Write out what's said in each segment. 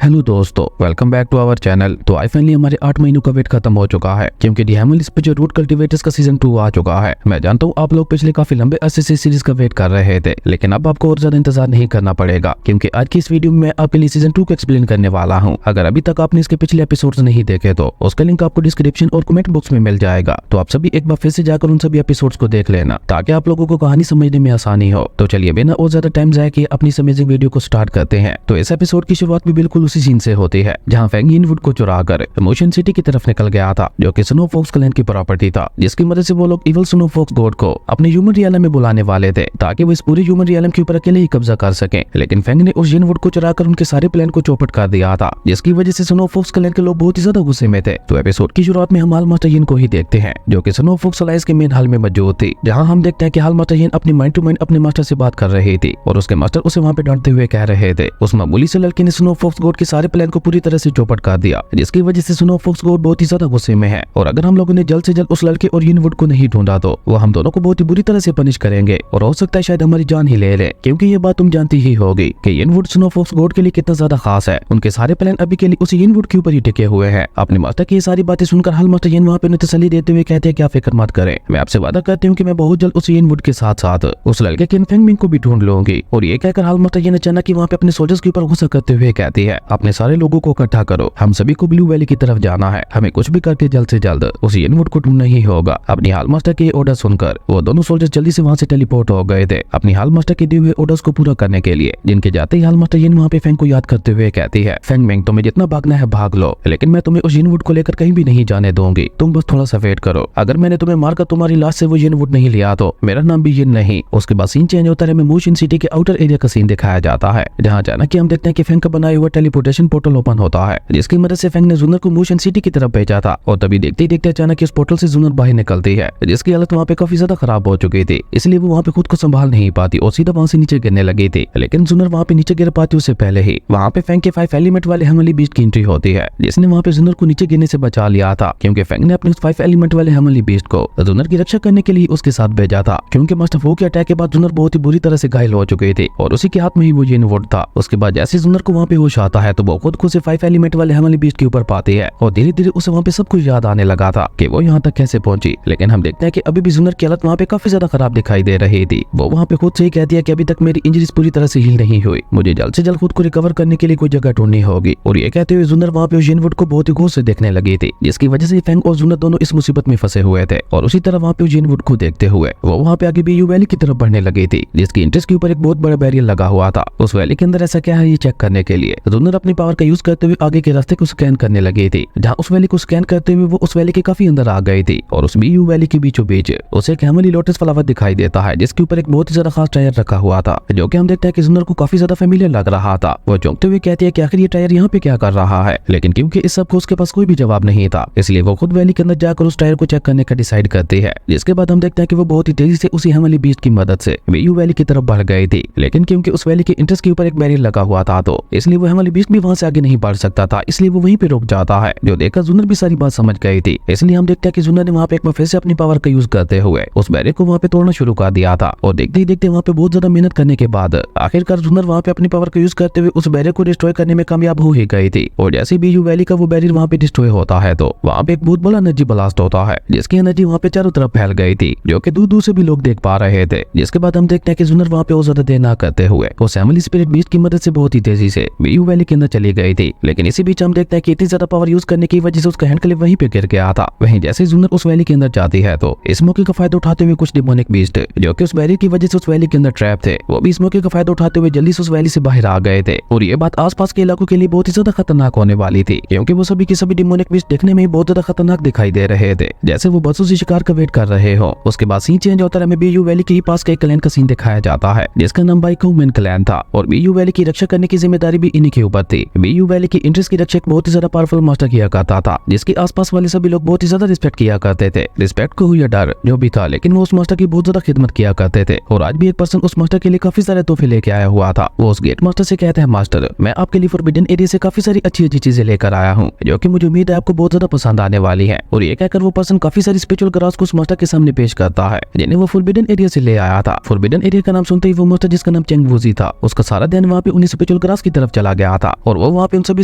Hello दोस्तों, welcome back to our channel. तो I finally हमारे 8 महीनों का वेट खत्म हो चुका है क्योंकि दी हैमल इस पे जो रूट कल्टीवेटर्स का सीजन 2 आ चुका है। मैं जानता हूँ आप लोग पिछले काफी लंबे अरसे से सीरीज का वेट कर रहे थे, लेकिन अब आपको और ज्यादा इंतजार नहीं करना पड़ेगा क्योंकि आज की इस वीडियो में मैं आपके लिए सीजन 2 को एक्सप्लेन करने वाला हूँ। अगर अभी तक आपने इसके पिछले एपिसोड्स नहीं देखे तो उसका लिंक आपको डिस्क्रिप्शन और कमेंट बॉक्स में मिल जाएगा। तो आप सभी एक बार फिर से जाकर उन सभी एपिसोड्स को देख लेना ताकि आप लोगों को कहानी समझने में आसानी हो। तो चलिए बिना और ज्यादा टाइम जाए कि अपनी अमेजिंग वीडियो को स्टार्ट करते हैं। तो इस एपिसोड की शुरुआत भी बिल्कुल उसी सीन से होती है जहां फेंग यिनवुड को चुराकर मोशन सिटी की तरफ निकल गया था, जो कि स्नो फॉक्स क्लैन की प्रॉपर्टी था, जिसकी मदद से वो लोग इवल स्नो फॉक्स गॉड को अपने ह्यूमन रियलम में बुलाने वाले थे ताकि वो इस पूरे ह्यूमन रियलम के ऊपर अकेले ही कब्जा कर सकें। लेकिन फेंग ने उस यिनवुड को चुराकर उनके सारे प्लान को चौपट कर दिया था, जिसकी वजह से स्नो फॉक्स क्लैन के लोग बहुत ही ज्यादा गुस्से में थे। तो एपिसोड की शुरुआत में हम हाल मास्टर यिन को ही देखते हैं, जो कि स्नो फॉक्स अलायंस के मेन हॉल में मौजूद थी, जहां हम देखते हैं कि हाल मास्टर यिन अपनी माइंड टू माइंड अपने मास्टर से बात कर रही थी और उसके मास्टर उसे वहां पे डांटते हुए कह रहे थे। उस मामूली से लड़की ने स्नो फॉक्स गॉड के सारे प्लान को पूरी तरह से चौपट कर दिया, जिसकी वजह से स्नो फॉक्स गॉड बहुत ही ज्यादा गुस्से में है। और अगर हम लोगों ने जल्द से जल्द उस लड़के और यिनवुड को नहीं ढूंढा तो वो हम दोनों को बहुत ही बुरी तरह से पनिश करेंगे और हो सकता है शायद हमारी जान ही ले ले, क्योंकि ये बात तुम जानती ही होगी कि यिनवुड स्नो फॉक्स गॉड के लिए कितना ज्यादा खास है। उनके सारे प्लान अभी के लिए उस यिनवुड के ऊपर ही टिके हुए हैं। अपने मास्टर की ये सारी बातें सुनकर हाल मास्टर यिन वहाँ पे उन्हें तसल्ली देते हुए कहते हैं कि आप फिक्र मत करें, मैं आपसे वादा करती हूँ कि मैं बहुत जल्द उस यिनवुड के साथ साथ उस लड़के किन फेंग मिंग को भी ढूंढ लूंगी। और ये कहकर हाल मास्टर यिन अचानक ही वहाँ पे अपने सोल्जर्स के ऊपर गुस्सा करते हुए कहती है, अपने सारे लोगों को इकट्ठा करो, हम सभी को ब्लू वैली की तरफ जाना है, हमें कुछ भी करके जल्द से जल्द उस यिनवुड को ढूंढना ही होगा। अपनी हाल मास्टर के ऑर्डर सुनकर वो दोनों सोल्जर्स जल्दी से वहाँ से टेलीपोर्ट हो गए थे अपनी हाल मास्टर के दिए हुए ऑर्डर्स को पूरा करने के लिए, जिनके जाते ही हाल मास्टर यिन वहाँ पे फेंग को याद करते हुए कहती है, फेंग मिंग तुम्हें जितना भागना है भाग लो, लेकिन मैं तुम्हें उस यिनवुड को लेकर कहीं भी नहीं जाने दूंगी, तुम बस थोड़ा सा वेट करो। अगर मैंने तुम्हें मारकर तुम्हारी लाश से वो यिनवुड नहीं लिया तो मेरा नाम भी यिन नहीं। उसके बाद सीन चेंज होता है, मोशन सिटी के आउटर एरिया का सीन दिखाया जाता है, जहाँ अचानक हम देखते हैं कि फेंग का बनाया हुआ टेलीपोर्टेशन पोर्टल ओपन होता है, जिसकी मदद से फेंग ने जूनर को मोशन सिटी की तरफ भेजा था। और तभी देखते ही देखते अचानक इस पोर्टल से जूनर बाहर निकलती है, जिसकी हालत वहाँ पे काफी ज्यादा खराब हो चुकी थी, इसलिए वो वहाँ पे खुद को संभाल नहीं पाती और सीधा वहाँ से नीचे गिरने लगी थी। लेकिन जूनर वहाँ पे नीचे गिर पाती उससे पहले ही वहाँ पे फेंग के 5 एलिमेंट वाले हेमनली बीस्ट की एंट्री होती है, जिसने वहाँ पे जूनर को नीचे गिरने से बचा लिया था, क्योंकि फेंग ने अपने 5 एलिमेंट वाले हेमनली बीस्ट को जूनर की रक्षा करने के लिए उसके साथ भेजा था, क्योंकि मास्टर फू के अटैक के बाद जूनर बहुत ही बुरी तरह से घायल हो चुकी थी और उसी के हाथ में ही वो यिनवुड था। उसके बाद जैसे जूनर को वहाँ पे होश आता है तो वो खुद को 5 एलिमेंट वाले हेमनली बीस्ट के ऊपर पाती है और धीरे धीरे उसे वहाँ पे सब कुछ याद आने लगा था कि वो यहाँ तक कैसे पहुंची। लेकिन हम देखते हैं कि अभी भी जूनर की हालत वहाँ पे काफी ज्यादा खराब दिखाई दे रही थी। वो वहाँ पे खुद से ही कहती है कि अभी तक मेरी इंजरीज पूरी तरह से हील नहीं हुई, मुझे जल्द से जल्द खुद को रिकवर करने के लिए कोई जगह ढूंढनी होगी। और ये कहते हुए जूनर वहाँ पे यिनवुड को बहुत ही गौर से देखने लगी थी, जिसकी वजह से फेंग और जूनर दोनों इस मुसीबत में फंसे हुए थे। और उसी तरह वहाँ पे यिनवुड को देखते हुए वो वहाँ पे आगे भी वैली की तरफ बढ़ने लगी थी, जिसकी एंट्रेंस के ऊपर एक बहुत बड़ा बैरियर लगा हुआ था। उस वैली के अंदर ऐसा क्या है ये चेक करने के लिए जूनर अपनी पावर का यूज करते हुए आगे के रास्ते को स्कैन करने लगी थी, जहाँ उस वैली को स्कैन करते हुए वो उस वैली के काफी अंदर आ गई थी। और उस बीयू वैली के बीचों बीच उसे एक हेमनली लोटस फ्लावर दिखाई देता है, जिसके ऊपर एक बहुत ही ज्यादा खास टायर रखा हुआ था, जो कि हम देखते हैं कि जूनर को काफी ज्यादा फेमिलियर लग रहा था। वो चौंकते हुए कहती है कि आखिर ये टायर यहाँ पे क्या कर रहा है, लेकिन क्योंकि इस सब को उसके पास कोई भी जवाब नहीं था, इसलिए वो खुद वैली के अंदर जाकर उस टायर को चेक करने का डिसाइड करती है। जिसके बाद हम देखते हैं कि वो बहुत ही तेजी से उसी हेमनली बीस्ट की मदद से बीयू वैली की तरफ बढ़ गई थी, लेकिन क्योंकि उस वैली के एंट्रेंस के ऊपर एक बैरियर लगा हुआ था तो इसलिए वो हेमनली बीस्ट भी वहां से आगे नहीं बढ़ सकता था, इसलिए वो वहीं पे रुक जाता है। जो देखकर जूनर भी सारी बात समझ गई थी, इसलिए हम देखते हैं कि जूनर ने वहाँ पे एक बार फिर से अपनी पावर का यूज करते हुए उस बैरियर को वहाँ पे तोड़ना शुरू कर दिया था। और देखते ही देखते वहाँ पे बहुत ज्यादा मेहनत करने के बाद आखिरकार जूनर वहाँ पे अपनी पावर का यूज करते हुए उस बैरियर को डिस्ट्रॉय करने में कामयाब हो ही गई थी। और जैसे बीयू वैली का वो बैरियर वहाँ पे डिस्ट्रॉय होता है तो वहाँ पे एक बहुत बड़ा एनर्जी ब्लास्ट होता है, जिसकी एनर्जी वहाँ पे चारों तरफ फैल गई थी, जो कि दूर दूर से भी लोग देख पा रहे थे। जिसके बाद हम देखते हैं कि जूनर वहाँ पे और ज्यादा देर ना करते हुए उस हेमनली स्पिरिट बीस्ट की मदद से बहुत ही तेजी से बीयू वैली के अंदर चली गई थी। लेकिन इसी बीच हम देखते हैं कि इतनी ज्यादा पावर यूज करने की वजह से उसका हैंड क्लिप वहीं पे गिर गया था। वहीं जैसे जूनर उस वैली के अंदर जाती है तो इस मौके का फायदा उठाते हुए कुछ डिमोनिक बीस्ट जो कि उस बैरियर की वजह से उस वैली के अंदर ट्रैप थे, वो भी इस मौके का फायदा उठाते हुए जल्दी से उस वैली से बाहर आ गए थे। और ये बात आसपास के इलाकों के लिए बहुत ही ज्यादा खतरनाक होने वाली थी, क्योंकि वो सभी के सभी डिमोनिक बीस्ट देखने में बहुत ज्यादा खतरनाक दिखाई दे रहे थे, जैसे वो बसों से शिकार का वेट कर रहे हो। उसके बाद सीन चेंज होता है, हमें बीयू वैली के ही पास के एक क्लैन का सीन दिखाया जाता है, जिसका नाम बाइकूमेन क्लैन था। और बीयू वैली की रक्षा करने की जिम्मेदारी भी इन्हीं के ऊपर थी। बीयू वैली की इंटरेस्ट की रक्षा बहुत ही ज्यादा पावरफुल मास्टर किया करता था, जिसके आसपास वाले सभी लोग बहुत ही ज्यादा रिस्पेक्ट किया करते थे। रिस्पेक्ट को या डर जो भी था, लेकिन वो उस मास्टर की बहुत ज्यादा खिदमत किया करते थे। और आज भी एक पर्सन उस मास्टर के लिए काफी सारे तोहफे लेके आया हुआ था। वो उस गेट मास्टर से कहता है, मास्टर मैं आपके लिए फॉरबिडन एरिया से काफी सारी अच्छी अच्छी चीजें लेकर आया हूँ, जो कि मुझे उम्मीद है आपको बहुत ज्यादा पसंद आने वाली है। और ये कहकर वो पर्सन काफी सारी स्पिरिचुअल ग्रास को उस मास्टर के सामने पेश करता है, जिन्हें वो फॉरबिडन एरिया से ले आया था। फॉरबिडन एरिया का नाम सुनते ही वो मास्टर जिसका नाम चेंग वूजी था, उसका सारा ध्यान वहाँ पे उन्हीं स्पिरिचुअल ग्रास की तरफ चला गया था, और वो वहाँ पे उन सभी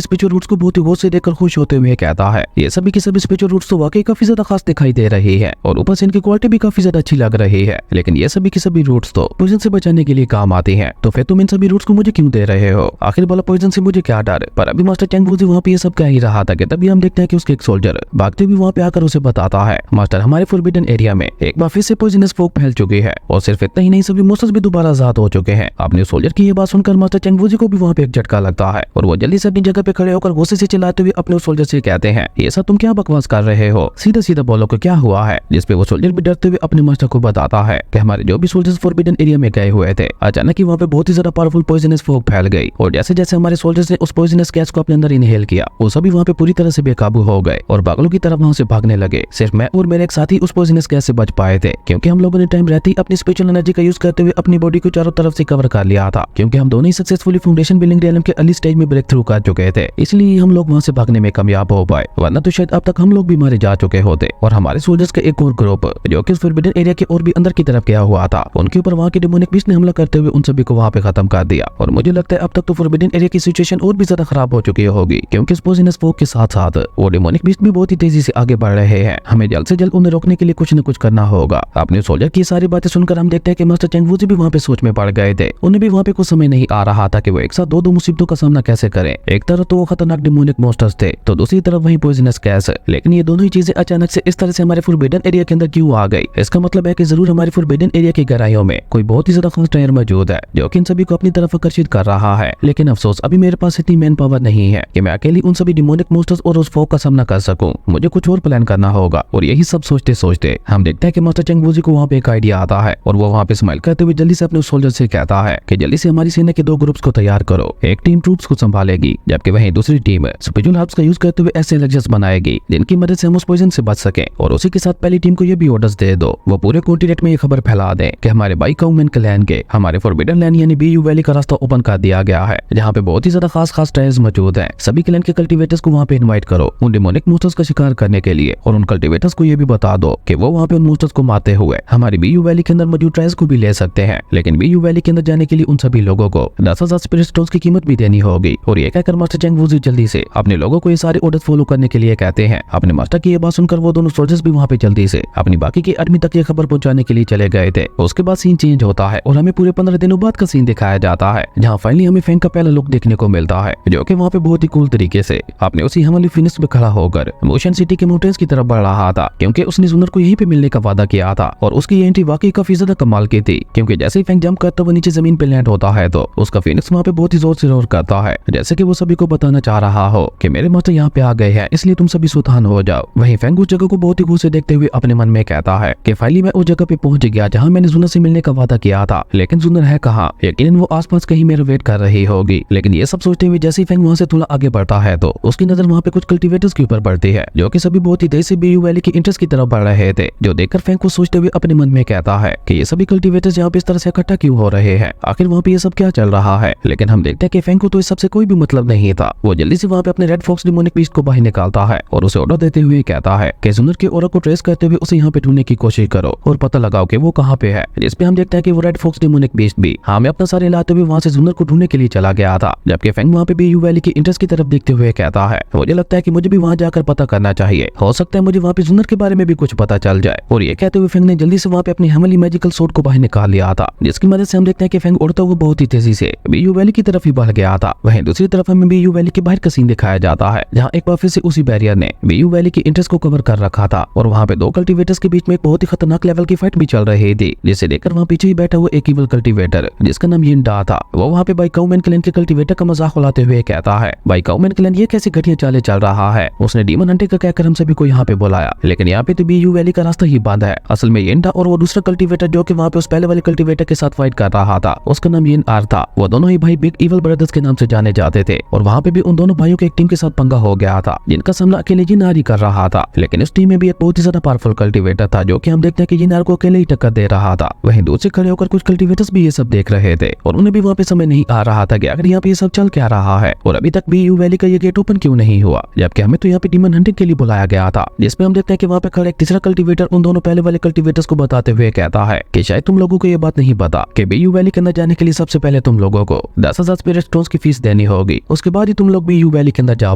स्पिरिचुअल रूट्स को बहुत ही गौर से देखकर खुश होते हुए कहता है ये सभी के सभी स्पिरिचुअल रूट्स तो वाकई काफी ज्यादा खास दिखाई दे रही है और ऊपर से इनकी क्वालिटी भी काफी ज्यादा अच्छी लग रही है, लेकिन ये सभी की सभी रूट्स तो पॉइजन से बचाने के लिए काम आती हैं, तो फिर तुम इन सभी रूट्स को मुझे क्यों दे रहे हो? आखिर बोला पॉइजन से मुझे क्या डर? पर अभी मास्टर चैंग वूजी वहाँ पे ये सब कह ही रहा था कि तभी हम देखते हैं कि उसके एक सोल्जर भागते हुए वहाँ पे आकर उसे बताता है मास्टर हमारे फॉरबिडन एरिया में एक बार फिर से पॉइजनस फॉग फैल चुकी है और सिर्फ इतना ही नहीं सभी मॉन्स्टर्स भी दोबारा आजाद हो चुके हैं। अपने सोल्जर की ये बात सुनकर मास्टर चैंग वूजी को भी वहाँ पे एक झटका लगता है और वो जल्दी से अपनी जगह पे खड़े होकर गुस्से से चिल्लाते हुए अपने सोल्जर से कहते हैं ये सब तुम क्या बकवास कर रहे हो, सीधा सीधा बोलो कि क्या हुआ है? जिसपे वो सोल्जर भी डरते हुए अपने मास्टर को बताता है कि हमारे जो भी सोल्जर्स फॉरबिडन एरिया में गए हुए थे अचानक ही वहाँ पे बहुत ही ज्यादा पावरफुल पॉइजनस फॉग फैल गई और जैसे जैसे हमारे सोल्जर्स ने उस पॉइजनस गैस को अपने अंदर इनहेल किया वो सभी वहाँ पे पूरी तरह से बेकाबू हो गए और पागलों की तरफ वहाँ से भागने लगे। सिर्फ मैं और मेरे एक साथी उस पॉइजनस गैस से बच पाए थे क्योंकि हम लोगों ने टाइम रहते ही अपनी स्पिरिचुअल एनर्जी का यूज करते हुए अपनी बॉडी को चारों तरफ से कवर कर लिया था क्योंकि हम दोनों ही सक्सेसफुली फाउंडेशन बिल्डिंग रियलम के अर्ली स्टेज में ब्रेक थ्रू कर चुके थे, इसलिए हम लोग वहाँ से भागने में कामयाब हो पाए, वरना तो शायद अब तक हम लोग भी मारे जा चुके होते। और हमारे सोल्जर्स का एक और ग्रुप जो कि फॉरबिडन एरिया के और भी अंदर की तरफ गया हुआ था उनके ऊपर वहाँ के डेमोनिक बीस्ट ने हमला करते हुए उन सभी को वहाँ पे खत्म कर दिया और मुझे लगता है अब तक तो फॉरबिडन एरिया की सिचुएशन और भी ज्यादा खराब हो चुकी होगी क्योंकि पॉइजनस फॉग के साथ साथ वो डेमोनिक बीस्ट भी बहुत ही तेजी से आगे बढ़ रहे हैं। हमें जल्द से जल्द उन्हें रोकने के लिए कुछ न कुछ करना होगा। अपने सोल्जर की सारी बातें सुनकर हम देखते हैं कि मास्टर चैंग वूजी भी वहाँ पे सोच में पड़ गए थे। उन्हें भी वहाँ पे कुछ समय नहीं आ रहा था कि वो एक साथ दो मुसीबतों का सामना कैसे करें। एक तरफ तो वो खतरनाक डेमोनिक मॉन्स्टर्स थे तो दूसरी तरफ वही पॉइजनस गैस, लेकिन ये दोनों ही चीजें अचानक से इस तरह से हमारे फॉरबिडन एरिया के अंदर क्यों आ गई? इसका मतलब है कि जरूर हमारे फॉरबिडन एरिया की गहराइयों में कोई बहुत ही ज्यादा खास ट्रेयर मौजूद है जो कि इन सभी को अपनी तरफ आकर्षित कर रहा है, लेकिन अफसोस अभी मेरे पास इतनी मैन पावर नहीं है कि मैं अकेली उन सभी डेमोनिक मॉन्स्टर्स और उस फॉग का सामना कर सकूं। मुझे कुछ और प्लान करना होगा। और यही सब सोचते सोचते हम देखते हैं कि मास्टर चैंग वूजी को वहाँ पे एक आइडिया आता है और वो वहाँ पे स्माइल करते हुए जल्दी से अपने सोल्जर से कहता है कि जल्दी से हमारी सेना के दो ग्रुप्स को तैयार करो। एक टीम ट्रूप्स को संभालेगी जबकि वहीं दूसरी टीम स्पिरिचुअल हर्ब्स का यूज करते हुए ऐसे एलिक्सर्स बनाएगी जिनकी मदद से हम उस पॉइजन से बच सके। और उसी के साथ पहली टीम को ये भी ऑर्डर्स दे दो वो पूरे कॉन्टिनेंट में ये खबर फैला दे कि हमारे बाई काउमेन क्लैन के हमारे फॉरबिडन लैंड यानी बीयू वैली का रास्ता ओपन कर दिया गया है जहाँ पे बहुत ही ज्यादा खास ट्रायल्स मौजूद हैं। सभी क्लैन के कल्टीवेटर्स को वहाँ पे इनवाइट करो उन डेमोनिक मॉन्स्टर्स का शिकार करने के लिए और उन कल्टीवेटर्स को ये भी बता दो कि वो वहाँ पे उन मॉन्स्टर्स को मारते हुए हमारी बीयू वैली के अंदर मौजूद ट्रायल्स को भी ले सकते हैं, लेकिन बीयू वैली के अंदर जाने के लिए उन सभी लोगों को 10,000 स्पिरिट स्टोन्स की कीमत भी देनी होगी। और ये कहकर मास्टर चैंग वूजी जल्दी से अपने लोगों को ये सारे ऑर्डर फॉलो करने के लिए कहते हैं। अपने मास्टर की ये बात सुनकर वो दोनों सोल्जर्स भी वहाँ पे जल्दी से अपनी बाकी की आर्मी तक ये खबर पहुंचाने के लिए चले गए थे। उसके बाद सीन चेंज होता है और हमें पूरे 15 दिनों बाद का सीन दिखाया जाता है जहाँ फाइनली हमें फैंग का पहला लुक देखने को मिलता है जो कि वहाँ पे बहुत ही कूल तरीके से अपने उसी हमारी फिनिश में खड़ा होकर मोशन सिटी के माउंटेन्स की तरफ बढ़ रहा था क्योंकि उसने जुनर को यहीं पे मिलने का वादा किया था। और उसकी ये एंट्री वाकई काफी ज्यादा कमाल की थी क्योंकि जैसे ही फैंग जंप करता वो नीचे जमीन पे लैंड होता है तो उसका फिनिक्स वहाँ पे बहुत ही जोर से रोर करता है जैसे कि वो सभी को बताना चाह रहा हो कि मेरे मास्टर यहाँ पे आ गए हैं इसलिए तुम सभी सुल्तान हो जाओ। वहीं फैंग उस जगह को बहुत ही गुस्से देखते हुए अपने मन में कहता है कि फाइनली मैं उस जगह पे पहुंच गया जहाँ मैंने जुनर से मिलने का वादा किया था, लेकिन जुनर है कहाँ? यकीनन वो आसपास कहीं मेरा वेट कर रही होगी। लेकिन ये सब सोचते हुए जैसे ही फैंग वहाँ से थोड़ा आगे बढ़ता है तो उसकी नजर वहाँ पे कुछ कल्टीवेटर्स के ऊपर पड़ती है जो कि सभी बहुत ही तेज से बीयू वैली की इंटरेस्ट की तरफ बढ़ रहे थे, जो देखकर फैंग को सोचते हुए अपने मन में कहता है कि ये सभी कल्टीवेटर्स यहाँ पे इस तरह से इकट्ठा क्यों हो रहे हैं, आखिर वहाँ पे ये सब क्या चल रहा है। लेकिन हम देखते हैं कि फैंग को तो इस सबसे कोई भी मतलब नहीं था। वो जल्दी से वहाँ पे अपने रेड फॉक्स डेमोनिक बीस्ट को बाहर निकालता है और उसे ऑर्डर देते हुए कहता है कि जुनर के ऑरा को ट्रेस करते हुए उसे यहाँ पे ढूंढने की कोशिश करो और पता लगाओ कि वो कहाँ पे है। जिसपे हम देखते हैं कि वो रेड फॉक्स डेमोनिक बीस्ट भी हमें अपना सारे लाते हुए वहाँ से जुनर को ढूंढने के लिए चला गया था, जबकि फैंग वहाँ पे बीयू वैली की इंटरेस्ट की तरफ देखते हुए कहता है मुझे लगता है कि मुझे भी वहाँ जाकर पता करना चाहिए, हो सकता है मुझे वहाँ पे जुनर के बारे में भी कुछ पता चल जाए। और ये कहते हुए फैंग ने जल्दी से वहाँ पे अपनी हेमली मैजिकल सोर्ड को बाहर निकाल लिया था जिसकी मदद से हम देखते हैं कि फैंग उड़ता हुआ बहुत ही तेजी से बीयू वैली की तरफ ही बढ़ गया था। वहीं दूसरी तरफ हमें बीयू वैली के बाहर का सीन दिखाया जाता है जहाँ एक बार फिर से उसी बैरियर ने बीयू वैली की इंटरेस्ट को कवर कर रखा था और वहाँ पे दो कल्टीवेटर्स के बीच में एक बहुत ही खतरनाक लेवल की फाइट भी चल रही थी, जिसे देखकर वहाँ पीछे ही बैठा हुआ एक इवल कल्टीवेटर जिसका नाम यिन डा था वो वहाँ पे बाई काउमेन क्लैन के कल्टीवेटर का मजाक उड़ाते हुए कहता है बाई काउमेन क्लैन ये कैसी घटिया चाले चल रहा है, उसने डीमन हंटिंग का कहकर हम सभी को यहाँ पे बुलाया, लेकिन यहाँ पे तो बीयू वैली का रास्ता ही बंद है। असल में यिन डा और वो दूसरा कल्टीवेटर जो कि वहाँ पे उस पहले वाले कल्टीवेटर के साथ फाइट कर रहा था उसका नाम यिन आर था। वो दोनों ही भाई बिग इवल ब्रदर्स के नाम से जाने जाते थे और वहाँ पे भी उन दोनों भाइयों के एक टीम के साथ पंगा हो गया था जिनका सामना अकेले यिन आर ही कर रहा था। लेकिन इस टीम में भी एक बहुत ही ज्यादा पावरफुल कल्टीवेटर था जो कि हम देखते हैं कि यिन आर को अकेले ही टक्कर दे रहा था। वहीं दूर से खड़े होकर कुछ कल्टीवेटर्स भी ये सब देख रहे थे और उन्हें भी वहाँ पे समझ नहीं आ रहा था कि अगर यहाँ पे ये सब चल क्या रहा है और अभी तक बीयू वैली का ये गेट ओपन क्यों नहीं हुआ, जबकि हमें तो यहाँ पे डीमन हंटिंग के लिए बुलाया गया था। जिसमें हम देखते हैं कि वहाँ पे खड़े एक तीसरा कल्टीवेटर उन दोनों पहले वाले कल्टीवेटर्स को बताते हुए कहता है कि शायद तुम लोगों को ये बात नहीं पता कि बीयू वैली के अंदर जाने के लिए सबसे पहले तुम लोगों को 10,000 स्पिरिट स्टोन्स की फीस देनी लेनी होगी, उसके बाद ही तुम लोग भी यू वैली के अंदर जा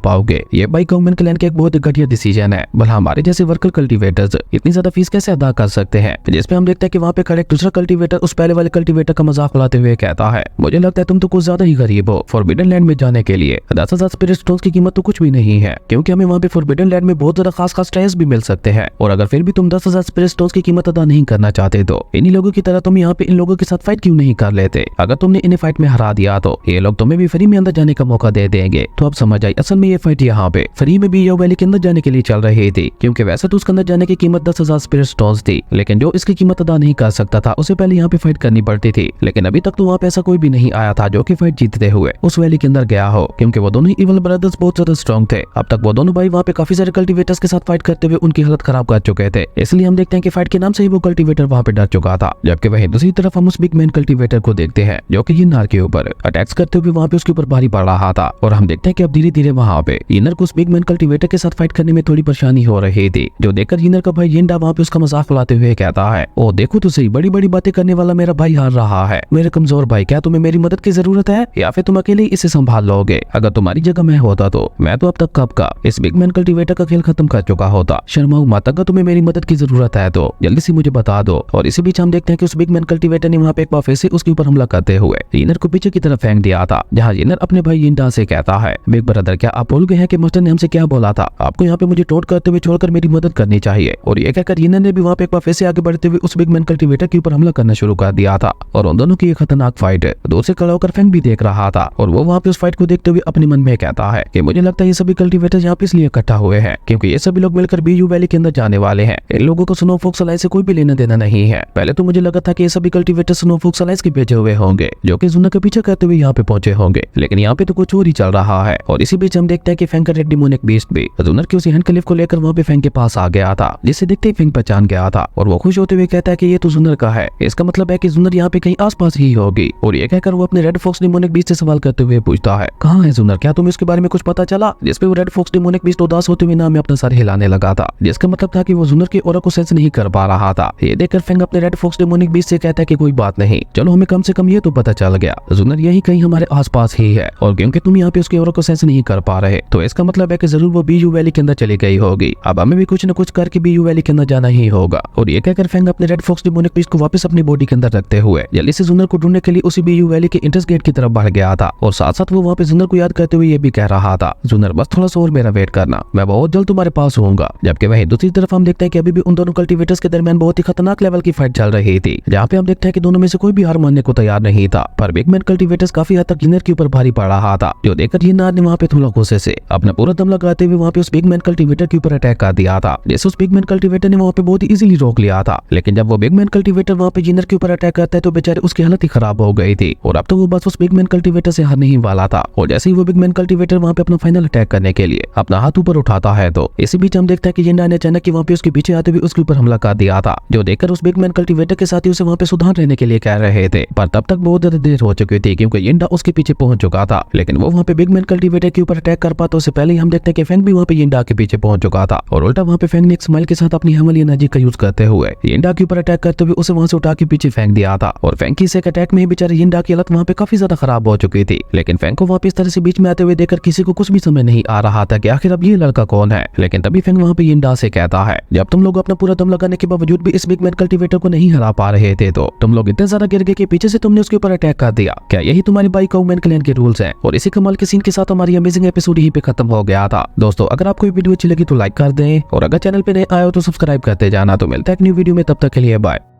पाओगे। ये भाई काउमैन क्लैन का एक बहुत ही घटिया डिसीजन है। भला हमारे जैसे वर्कर कल्टीवेटर्स इतनी ज्यादा फीस कैसे अदा कर सकते हैं? जिसपे हम देखते हैं कि वहाँ पे खड़े दूसरा कल्टीवेटर उस पहले वाले कल्टीवेटर का मजाक उड़ाते हुए कहता है, मुझे लगता है तुम तो कुछ ज्यादा ही गरीब हो। फॉरबिडन लैंड में जाने के लिए 10,000 स्पिरिट स्टोन्स की कीमत तो कुछ भी नहीं है, क्योंकि हमें वहाँ पे फॉरबिडन लैंड में बहुत ज्यादा खास ट्रायल्स भी मिल सकते हैं। और अगर फिर भी तुम 10,000 स्पिरिट स्टोन्स की कीमत अदा नहीं करना चाहते तो इन्हीं लोगों की तरह तुम यहाँ पे इन लोगों के साथ फाइट क्यों नहीं कर लेते? अगर तुमने इन्हें फाइट में हरा दिया तो ये लोग तुम्हें भी फ्री में अंदर जाने का मौका दे देंगे। तो अब समझ आई, असल में ये फाइट यहाँ पे फ्री में भी यू वैली के अंदर जाने के लिए चल रही थी, क्योंकि वैसे तो उसके अंदर जाने की कीमत 10,000 स्पिरिट स्टोन्स थी, लेकिन जो इसकी कीमत अदा नहीं कर सकता था उसे पहले यहाँ पे फाइट करनी पड़ती थी। लेकिन अभी तक तो वहाँ पे ऐसा कोई भी नहीं आया था जो कि फाइट जीतते हुए उस वैली के अंदर गया हो, क्योंकि वो दोनों इवल ब्रदर्स बहुत ज्यादा स्ट्रॉन्ग थे। अब तक वो दोनों भाई वहाँ पे काफी सारे कल्टीवेटर्स के साथ फाइट करते हुए उनकी हालत खराब कर चुके थे, इसलिए हम देखते हैं कि फाइट के नाम से ही वो कल्टीवेटर वहाँ पे डर चुका था। जबकि वहीं दूसरी तरफ हम उस बिग मैन कल्टीवेटर को देखते हैं जो कि यिन्नार के ऊपर अटैक्स करते हुए वहाँ पे उसके ऊपर भारी पड़ रहा था। और हम देखते हैं कि अब धीरे धीरे वहाँ पे यिन्नार को उस बिग मैन कल्टीवेटर के साथ फाइट करने में थोड़ी परेशानी हो रही थी, जो देखकर यिन्नार का भाई यिंडा वहाँ पे उसका मजाक उड़ाते हुए कहता है, ओ देखो तो सही, बड़ी बड़ी बातें करने वाला मेरा भाई हार रहा है। मेरे कमजोर भाई, क्या तुम्हें मेरी मदद की जरूरत है या फिर तुम अकेले इसे संभाल लोगे? अगर तुम्हारी जगह मैं होता तो मैं तो अब तक कब का इस बिग मैन कल्टीवेटर का खेल खत्म कर चुका होता। शर्माऊ मत, अगर तुम्हें मेरी मदद की जरूरत है तो जल्दी से मुझे बता दो। और इसी बीच हम देखते हैं कि उस बिग मैन कल्टीवेटर ने वहाँ पे एक बार फिर से उसके ऊपर हमला करते हुए यिन्नार को पीछे की तरफ फेंक दिया था, जहाँ यिन्नार अपने भाई यिंडा से कहता है, बिग ब्रदर क्या आप भूल गए हैं कि मास्टर ने हमसे क्या बोला था? आपको यहाँ पे मुझे टोट करते हुए छोड़कर मेरी मदद करनी चाहिए। और ये कहकर यिन्नार ने भी वहाँ पे एक बार फिर से आगे बढ़ते हुए उस बिग मैन कल्टीवेटर के ऊपर हमला करना शुरू कर दिया था। और उन दोनों की ये खतरनाक फाइट दूर से खड़ा होकर फेंक भी देख रहा था। और वो वहाँ पे उस फाइट को देखते हुए अपने मन में कहता है कि मुझे लगता है ये सभी कल्टीवेटर यहाँ पे इसलिए इकट्ठा हुए हैं क्योंकि ये सभी लोग मिलकर बीयू वैली के अंदर जाने वाले हैं। इन लोगों को स्नो फॉक्स अलाइंस से कोई भी लेना देना नहीं है। पहले तो मुझे लगा था कि ये सभी कल्टीवेटर स्नो फॉक्स अलाइंस के भेजे हुए होंगे जो कि जुन्ना का पीछा करते हुए यहाँ पे पहुंचे होंगे, लेकिन यहाँ पे तो कुछ और ही चल रहा है। और इसी बीच हम देखते हैं कि फेंग का रेड डिमोनिक बीस्ट भी जुन्नर की उसी हैंडक्लिफ को लेकर वहाँ पे फेंग के पास आ गया था, जिसे देखते ही फेंग पहचान गया था। और वो खुश होते हुए कहता है कि ये तो जुन्नर का है, इसका मतलब है कि जुन्नर यहाँ पे कहीं आसपास ही होगी। और ये कहकर वो अपने रेड फॉक्स डिमोनिक बीस्ट से सवाल करते हुए पूछता है, कहाँ है जुन्नर? क्या तुम्हें इसके बारे में कुछ पता चला? जिसपे वो रेड फॉक्स डिमोनिक बीस्ट उदास होते हुए ना में अपना सर हिलाने लगा था, जिसका मतलब था कि वो जुन्नर की ऑरा को सेंस नहीं कर पा रहा था। ये देखकर फेंग अपने रेड फॉक्स डिमोनिक बीस्ट से कहता है कि कोई बात नहीं, चलो हमें कम से कम ये तो पता चल गया जुन्नर यही कहीं हमारे आसपास ही है। और क्योंकि तुम यहाँ पे उसके ऑरा को सेंस नहीं कर पा रहे तो इसका मतलब है कि जरूर वो बीयू वैली के अंदर चली गई होगी। अब हमें भी कुछ न कुछ करके बीयू वैली के अंदर जाना ही होगा। और ये कहकर फेंग अपने रेड फॉक्स डिमोनिक बीस्ट को वापस अपनी बॉडी के अंदर रखते हुए जल्दी से जुन्नर को ढूंढने के लिए उसी बीयू वैली के इंट्रेंस गेट की तरफ बढ़ गया था। और साथ साथ वो वहाँ पे जुन्नर को याद करते हुए ये भी कह रहा था, जुन्नर बस थोड़ा सा और मेरा वेट करना, मैं बहुत जल्द तुम्हारे पास होऊंगा। जबकि वहीं दूसरी तरफ हम देखते हैं कि अभी भी उन दोनों कल्टीवेटर्स के दरमियान बहुत ही खतरनाक लेवल की फाइट चल रही थी, जहाँ पे हम देखते हैं कि दोनों में से कोई भी हार मानने को तैयार नहीं था। पर बिग मैन कल्टीवेटर्स काफी हद तक यिन्नार के ऊपर भारी पड़ रहा था, जो देखकर यिन्नार ने वहाँ पे थोड़ा गुस्से से अपना पूरा दम लगाते हुए वहाँ पे उस बिग मैन कल्टीवेटर के ऊपर अटैक कर दिया था, जैसे उस बिग मैन कल्टीवेटर ने वहाँ पे बहुत ही इजीली रोक लिया था। लेकिन जब वो बिग मैन कल्टीवेटर वहाँ पे यिन्नार के ऊपर अटैक करता है तो बेचारे उसकी हालत ही खराब हो गई थी। और अब तो वो बस उस बिग मैन कल्टीवेटर से हारने ही वाला था। और जैसे ही वो बिग मैन कल्टीवेटर वहाँ पे अपना फाइनल अटैक करने के लिए अपना हाथ ऊपर उठाता है तो इसी बीच हम देखते हैं कि यिन्नार ने अचानक वहाँ पे उसके पीछे आते हुए उसके ऊपर हमला कर दिया था, जो देखकर उस बिग मैन कल्टीवेटर के साथी उसे वहाँ पे सुधार रहने के लिए कह रहे थे। पर तब तक बहुत ज्यादा देर हो चुकी थी क्योंकि यिंडा उसके पीछे पहुंच चुका था। लेकिन वो वहाँ पे बिग मैन कल्टीवेटर के ऊपर अटैक कर पाता उससे पहले ही हम देखते हैं कि फेंग भी वहाँ पे यिंडा के पीछे पहुंच चुका था। और उल्टा वहाँ पे फेंग ने एक स्माइल के साथ अपनी हैमल एनर्जी का यूज करते हुए यिंडा के ऊपर अटैक करते हुए उसे वहाँ से उठा के पीछे फेंक दिया था। और फेंग की इस एक अटैक में बेचारे यिंडा की हालत वहाँ पे काफी ज्यादा खराब हो चुकी थी। लेकिन फेंग को वहाँ पे इस तरह से बीच में आते हुए देखकर किसी को कुछ भी समझ नहीं आ रहा था कि आखिर अब ये लड़का कौन है। लेकिन तभी फेंग वहाँ पे यिंडा से कहता है, जब तुम लोग अपना पूरा दम लगाने के बावजूद भी इस बिग मैन कल्टीवेटर को नहीं हरा पा रहे थे तो तुम लोग इतने ज्यादा गिर गए कि पीछे से तुमने उसके ऊपर अटैक कर दिया। क्या यही तुम्हारी बाई काउमैन क्लैन के रूल्स हैं? और इसी कमाल के सीन के साथ हमारी अमेजिंग एपिसोड यहीं पे खत्म हो गया था। दोस्तों अगर आपको ये वीडियो अच्छी लगी तो लाइक कर दें और अगर चैनल पे नए आए हो तो सब्सक्राइब करते जाना। तो मिलता है एक न्यू वीडियो में, तब तक के लिए बाय।